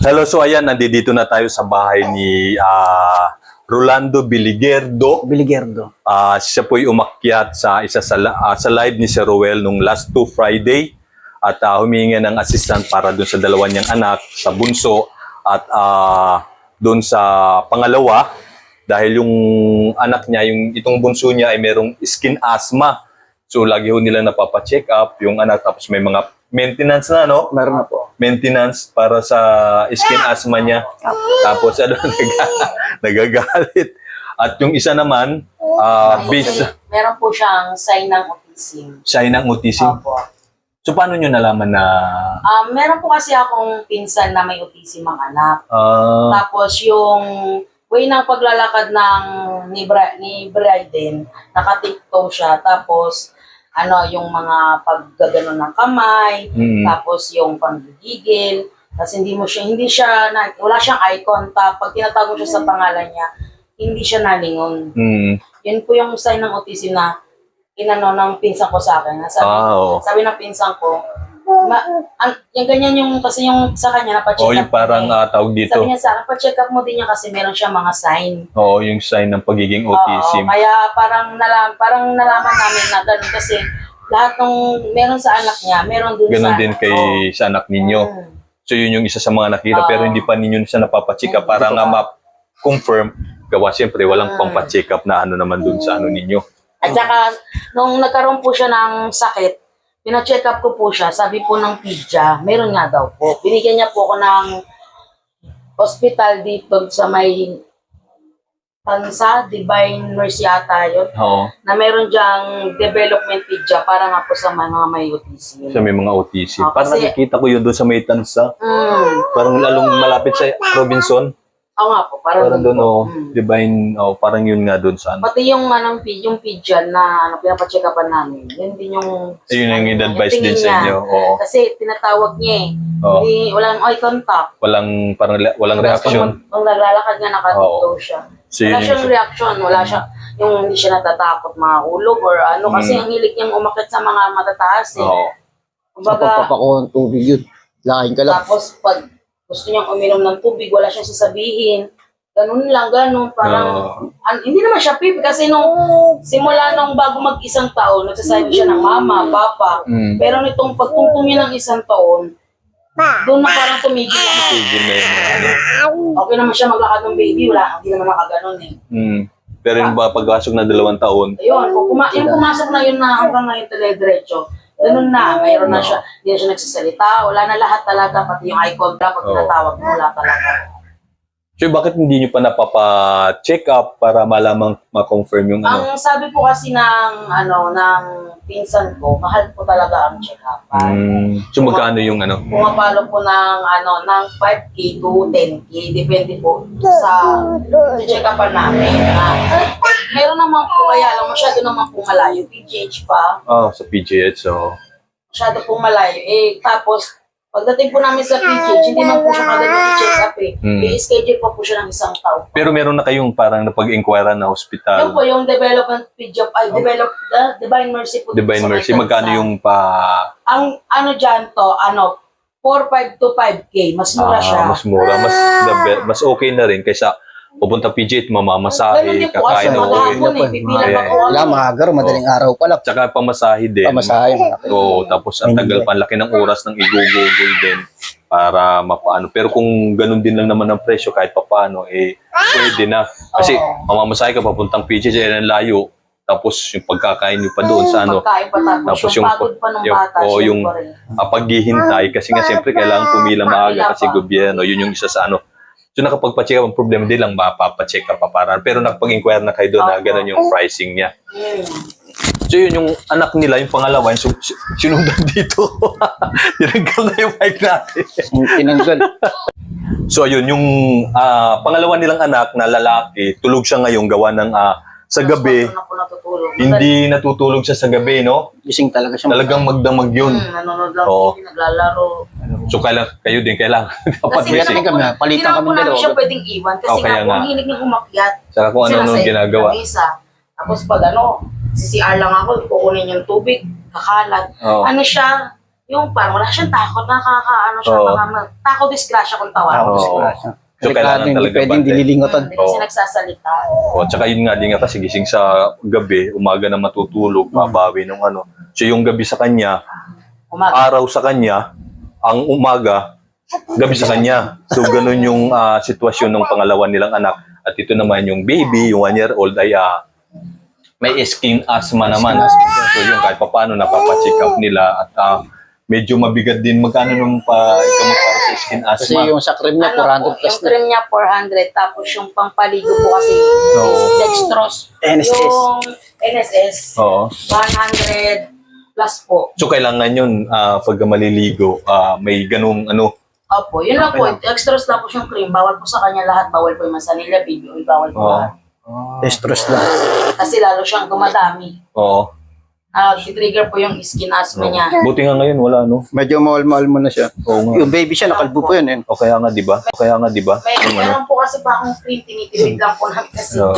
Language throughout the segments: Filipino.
Hello, so ayan, nandito na tayo sa bahay ni Rolando Biligerdo. Siya po'y umakyat sa isa sa live ni Sir Roel nung last 2 Friday at humingi ng assistant para doon sa dalawa niyang anak, sa bunso at doon sa pangalawa dahil yung anak niya, itong bunso niya ay merong skin asthma. So lagi ho nila napapacheck up yung anak tapos may mga maintenance na, no? Meron na po. Maintenance para sa skin asthma niya. Tapos nagagalit. At yung isa naman, Meron po siyang sign ng autism. sign ng autism. Opo. So paano nyo nalaman na Meron po kasi akong pinsan na may autism ang anak. ah, Tapos yung way ng paglalakad ni Bryden, naka-tiptoe siya. Tapos yung mga paggagano ng kamay, tapos yung panggigigil, tapos wala siyang eye contact. Pag tinatawag mo siya sa pangalan niya, hindi siya nalingon. Yun po yung sign ng autism na ng pinsan ko sa akin. Sabi ng pinsan ko, yung ganyan kasi yung sa kanya, napacheck yung up parang niya. tawag dito. Sabi niya sa akin, pa-check up mo din niya kasi meron siya mga sign. Oo, yung sign ng pagiging Oo, autism. kaya parang nalaman namin na ganun kasi lahat ng meron sa anak niya, meron din Ganon sa din sa anak ninyo. So yun yung isa sa mga nakita pero hindi pa ninyo siya napapacheck up para nga ma-confirm. Gawa siyempre walang pang-check up na naman dun sa ninyo. At saka, nung nagkaroon po siya ng sakit, pina-check up ko po siya, sabi po ng PIDYA, meron nga daw po. Binigyan niya po ako ng hospital dito sa may Tansa, Divine Mercy ata yun, Oo. na meron diyang development PIDYA para nga po sa mga may autism. Sa may mga autism. Parang Kasi- nakikita ko yun doon sa may Tansa. Parang lalong malapit sa Robinson. Oo nga po, parang Parang doon, po. Divine, parang yun nga doon sa Pati yung yung PIDYA na pinapacheck-upan namin, yun din yung Ayun yung in-advise tingin din sa niya. inyo. Oo. Kasi tinatawag niya eh. Oo. Walang eye contact. Walang reaction. Pag naglalakad nga, nakatito siya. So, Wala yun siyang reaction, wala siya, yung hindi siya natatakot mahulog or ano, kasi ang hilig niyang umakit sa mga matataas eh. Oo. Sa Kumbaga, pagpapakuha ng tubig yun. Laking ka lang. tapos pag gusto niyang uminom ng tubig, wala siyang sasabihin. Ganun lang, ganun. Parang, hindi naman siya pipi kasi simula nung bago mag-isang taon, nagsasabi siya ng mama, papa. Pero nitong pagtungtong niya ng 1 taon, doon na parang tumigil na. Tigil na yun. Okay naman siya maglakad ng baby, hindi naman nakaganon eh. Pero yung pagpasok na 2 taon, Ayun, yung pumasok na yun na hanggang ngayon diretso, ganun na, mayroon na siya, hindi na siya nagsasalita, wala na lahat talaga, pati yung eye contact, pag tinatawag mo, wala talaga. so bakit hindi nyo pa napapa-check up para malamang ma-confirm yung Ang sabi po kasi ng pinsan ko, mahal po talaga ang check-up. So magkano yung Pumapalo po ng 5K to 10K, depende po sa check-upan namin. Meron naman po, kaya lang masyado naman po malayo, PGH pa. sa PGH, so Masyado pong malayo. Tapos, pagdating po namin sa PGH, hindi man po siya kagad mag-check up eh. I-schedule pa po siya ng 1 taon. pero meron na kayong parang napag-inquire na Yun hospital. po, yung development PGH, Divine Mercy po. Divine sa Mercy, May magkano Tansa. yung Ang dyan to, 4.5 to 5K, mas mura siya. mas mura, mas okay na rin kaysa pupunta PGH, Ganun mamamasahe, din po kasi kakain ng maghapon uwi. eh, pipila Kaya, pa po. Wala, maagar, madaling araw pa lang. Tsaka pamasahe din. Pamasahe, malaki. Oo, tapos ang tagal pa, laki ng oras ng i-google din para mapaano. Pero kung ganun din lang naman ang presyo kahit papaano, pwede na. Kasi mamamasahe ka papuntang PGH, ang layo. Tapos yung pagkakain nyo pa doon sa Pagkain pa tapos yung pagod pa ng bata, yung syempre. paghihintay kasi nga siyempre kailangan pumila maaga kasi gobyerno, yun yung isa sa So nakapagpa-check up, ang problema din lang mapapa-check up pa para. Pero nakapag-inquire na kayo doon na gano'n yung pricing niya. So yun yung anak nila, yung pangalawa, yung sinundan dito. Tinanggal na yung mic natin. Tinanggal. So ayun, yung pangalawa nilang anak na lalaki, tulog siya ngayon gawa ng sa gabi. Mas na po natutulog. Hindi natutulog siya sa gabi, no? Gising talaga siya. Talagang magdamag yun. Nanonood lang, Oo. naglalaro. So kayo din, kailangan dapat Kasi busy. Palitan kami, palitan kami Hindi naman po namin dalawa. siya pwedeng iwan kasi Okay, nga po, nga. ang hilig niyang umakyat. Saka kung ano nung ginagawa. Tapos pag CCR lang ako, kukunin yung tubig, kakalat. Oo. Ano siya, yung parang wala siyang takot, nakakaano siya, Oo. takot disgrasya kung tawag. Oo. Disgrasya. So, Delikado, kailangan hindi talaga pwedeng bantay. dililingotan. Hindi kasi nagsasalita. O, tsaka yun nga, di nga kasi gising sa gabi, umaga na matutulog, babawi ng ano. So yung gabi sa kanya, Umaga. araw sa kanya, ang umaga, gabi sa kanya. So ganun yung sitwasyon ng pangalawa nilang anak. At ito naman yung baby, yung 1 year old ay may skin asthma naman. So yung kahit paano napapacheck up nila at medyo mabigat din. Magkano nung gamot para sa skin Kasi asthma? yung sa cream niya, 400 plus yung cream niya 400, tapos yung pangpaligo po kasi Oo. is dextrose. NSS. Yung NSS, Oo. 100 plus po. So kailangan yun pag maliligo, may ganung ano. Opo, yun lang po. Dextrose lang po yung cream. Bawal po sa kanya lahat. Bawal po yung mansanilla, baby oil. Bawal po Oo. lahat. Dextrose lang. Kasi lalo siyang dumadami. Oo. Trigger po yung skin asthma niya. Buti nga ngayon wala no. Medyo mahal-mahal mo na siya. Oo nga. Yung baby siya, nakalbo po yun. O kaya nga 'di ba? O kaya nga 'di ba? May Yung ano. meron po kasi pa akong cream. Tinitipid lang po namin kasi. Oo.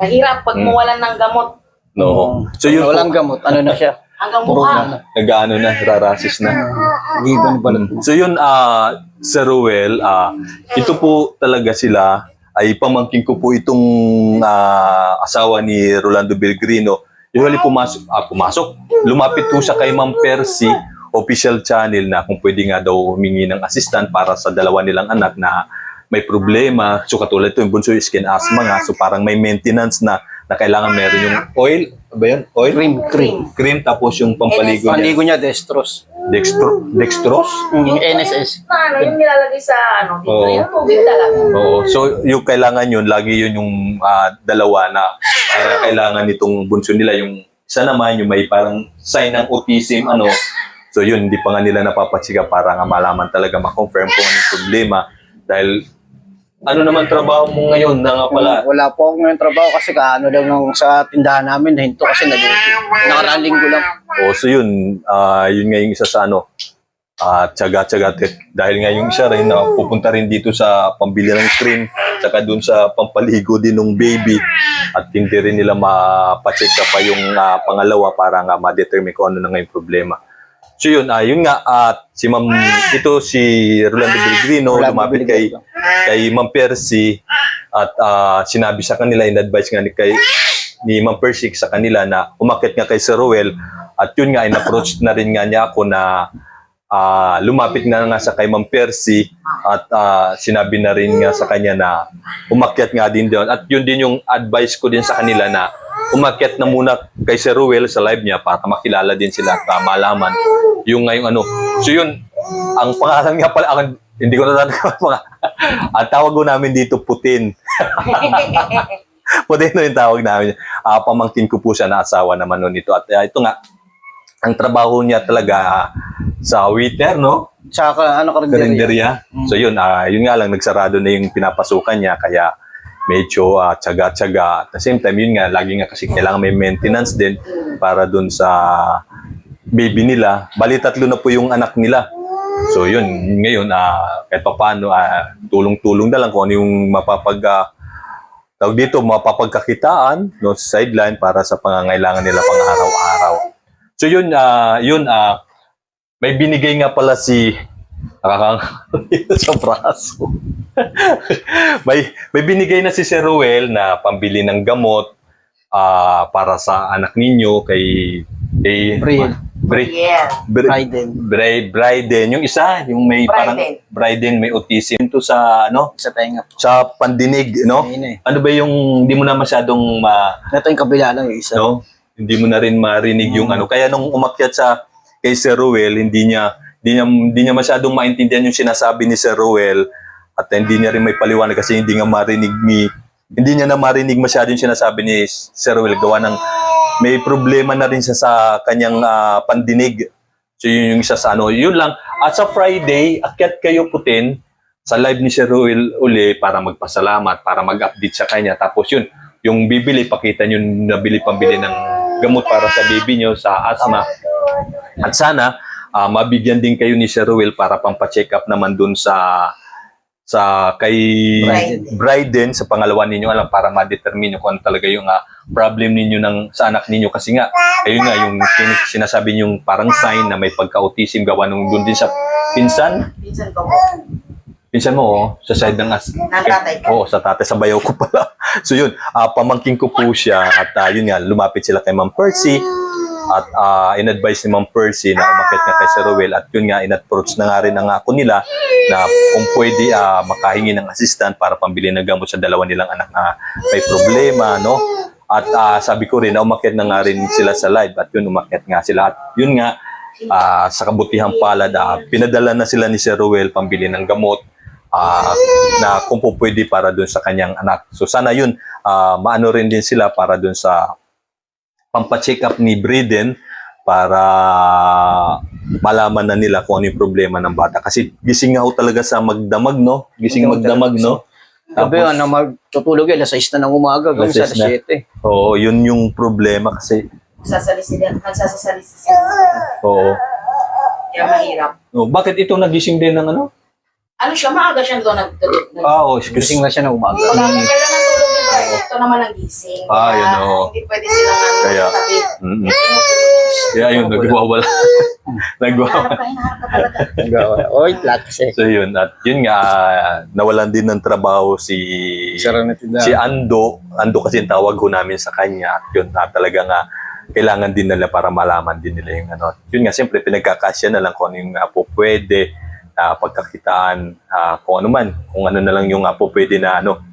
Mahirap pag mawalan ng gamot. No. So yun Walang po, gamot. Ano na siya? Hanggang Puro mukha. na. nag-ano na, rarasis na. Giban balat. So yun, Sir Ruel, ito po talaga sila, ay pamangkin ko po itong asawa ni Rolando Belgrino. Usually pumasok, lumapit po siya kay Ma'am Percy, official channel na kung pwede nga daw humingi ng assistant para sa dalawa nilang anak na may problema. So katulad ito, yung bunso yung skin asthma nga, so parang may maintenance na kailangan meron yung oil, ba yun? Oil? Cream. Cream, tapos yung pampaligo niya. Paligo niya, dextrose. Dextrose? Yung NSS. Yung nilalagay sa dito. Oo. Yung tubig talaga. Oo. So, yung kailangan yun, lagi yun yung dalawa na kailangan nitong bunso nila. Yung isa naman, yung may parang sign ng autism, ano. So, yun, hindi pa nga nila napapatsika para nga malaman talaga, makonfirm kung anong problema. Dahil, ano naman trabaho mo ngayon na nga pala? Wala po ako ngayon trabaho kasi kaano lang nung sa tindahan namin, nahinto kasi nakaraang linggo lang. So yun, yun nga yung isa sa ano, tsaga-tsaga. Dahil nga yung isa rin na pupunta rin dito sa pambili ng cream, saka dun sa pampaligo din ng baby. At hindi rin nila mapacheck pa yung pangalawa para nga ma-determine kung ano na nga yung problema. So yun, yun nga, si Ma'am, ito si Rolando Belgrino, lumapit kay Ma'am Percy at sinabi sa kanila, in-advise nga ni Ma'am Percy sa kanila na umakyat nga kay Sir Ruel at yun nga, in-approach na rin nga niya ako na lumapit na nga sa kay Ma'am Percy at sinabi na rin nga sa kanya na umakyat nga din doon at yun din yung advice ko din sa kanila na umakyat na muna kay Sir Ruel sa live niya para makilala din sila at malaman yung ngayong ano. So yun, ang pangalan nga pala, hindi ko na ang tawag ko namin dito, Putin. Putin na yung tawag namin. Pamangkin ko po siya na asawa naman nun ito. At ito nga, ang trabaho niya talaga sa waiter, no? Tsaka ano Karinderya. So yun, yun nga lang, nagsarado na yung pinapasukan niya, kaya medyo tsaga-tsaga. At the same time, yun nga, lagi nga kasi kailangan may maintenance din para dun sa baby nila. Bali, 3 na po yung anak nila. So yun, ngayon, kahit pa paano, tulong-tulong na lang kung ano yung tawag dito, mapapagkakitaan no, sa sideline para sa pangangailangan nila pang araw-araw. So yun, may binigay nga pala si sa braso. may binigay na si Sir Ruel na pambili ng gamot para sa anak ninyo kay Bryden. Yung isa, yung may parang Bryden, may autism to sa ano, sa tenga. sa pandinig, no? Ano ba yung hindi mo na masyadong Ito yung kabila lang yung isa. no? Hindi mo na rin marinig yung ano. Kaya nung umakyat sa kay Sir Ruel, hindi niya masyadong maintindihan yung sinasabi ni Sir Ruel at hindi niya rin may paliwanag kasi hindi niya na marinig masyado yung sinasabi ni Sir Ruel gawa ng may problema na rin siya sa kanyang pandinig. So yun yung isa sa ano. Yun lang. At sa Friday, akyat kayo Putin sa live ni Sir Ruel uli para magpasalamat, para mag-update sa kanya. Tapos yun, yung bibili, pakita nyo pambili ng gamot para sa baby nyo sa asthma. At sana, mabigyan din kayo ni Sir Ruel para pampacheck up naman dun sa kay Bryden sa pangalawa ninyo alam para ma-determine nyo kung ano talaga yung problem ninyo sa anak ninyo kasi nga ayun nga yung sinasabi yung parang sign na may pagka-autism gawa nung doon din sa pinsan Pinsan ko po. pinsan mo sa side ng tatay ko. sa tatay sa bayaw ko pala so yun pamangkin ko po siya at yun nga lumapit sila kay Ma'am Percy at in-advise ni Ma'am Percy na umakyat nga kay Sir Ruel at yun nga in-approach na nga rin ang ako nila na kung pwede makahingi ng assistant para pambili ng gamot sa dalawa nilang anak na may problema, no? At sabi ko rin na umakyat na nga rin sila sa live at yun umakyat nga sila at yun nga sa kabutihang palad pinadala na sila ni Sir Ruel pambili ng gamot na kung po pwede para dun sa kanyang anak. So sana yun maano rin din sila para dun sa pampacheck up ni Bryden para malaman na nila kung ano yung problema ng bata. Kasi gising nga ho talaga sa magdamag, no? Gising magdamag, no? Gabi, tutulog yun, alas 6 na ng umaga, gawin sa Alas 6 na. 7. Oo, yun yung problema kasi, Nagsasalis oo. Kaya mahirap. Oh, bakit ito nagising din ng ano? Ano siya, maaga siya doon Oo, excuse Gising na siya ng umaga. Wala kang kailangan tulog ni Brian. Ito naman ang gising. Yun, oo. Hindi pwede silang Kaya, tabi. Kaya yun, nagwawala. Nagwawala. Hinaharap ka talaga. Oy, flat kasi. So yun, at yun nga, nawalan din ng trabaho si Ando. Ando kasi yung tawag ho namin sa kanya. At yun, talaga nga, kailangan din nila para malaman din nila yung ano. Yun nga, siyempre, pinagkakasya na lang kung ano yung po pwede, pagkakitaan, kung ano man, kung ano na lang yung po pwede na ano.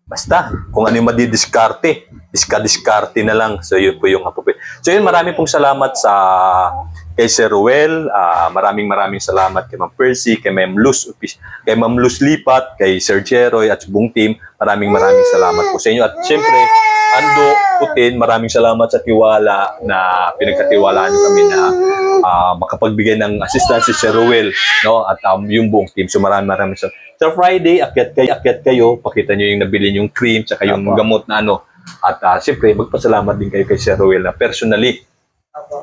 Basta, kung ano yung madidiskarte, diskarte na lang. So yun po yung po pwede. So yun, marami pong salamat kay Sir Ruel, maraming salamat kay Ma'am Percy, kay Ma'am Luz Lipat, kay Sir Jeroy at buong team. Maraming salamat po sa inyo. At siyempre, Ando Putin, maraming salamat sa tiwala na pinagkatiwalaan niyo kami na makapagbigay ng assistance si Sir Ruel, no? At yung buong team. So maraming salamat. Sa Friday, akyat kayo, pakita niyo yung nabili yung cream, tsaka yung gamot na ano. At siyempre, magpasalamat din kayo kay Sir Ruel na personally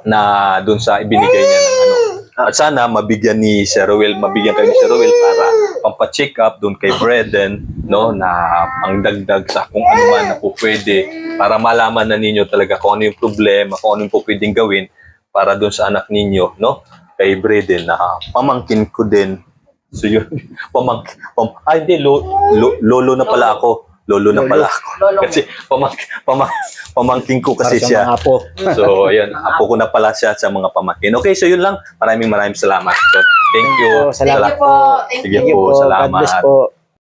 na doon sa ibinigay niya ng ano. At sana mabigyan kayo ni Sir Ruel para pampacheck up doon kay Bryden, no, na ang dagdag sa kung ano man na po pwede para malaman na ninyo talaga kung ano yung problema, kung ano yung po pwedeng gawin para doon sa anak ninyo, no, kay Bryden na pamangkin ko din. So yun, hindi, lolo na pala ako. Lolo na pala ako. Kasi pamangkin ko kasi siya. So, ayan, apo ko na pala siya sa mga pamangkin. Okay, so yun lang. Maraming salamat. So, thank you. Salamat po. Sige po, salamat. God bless po.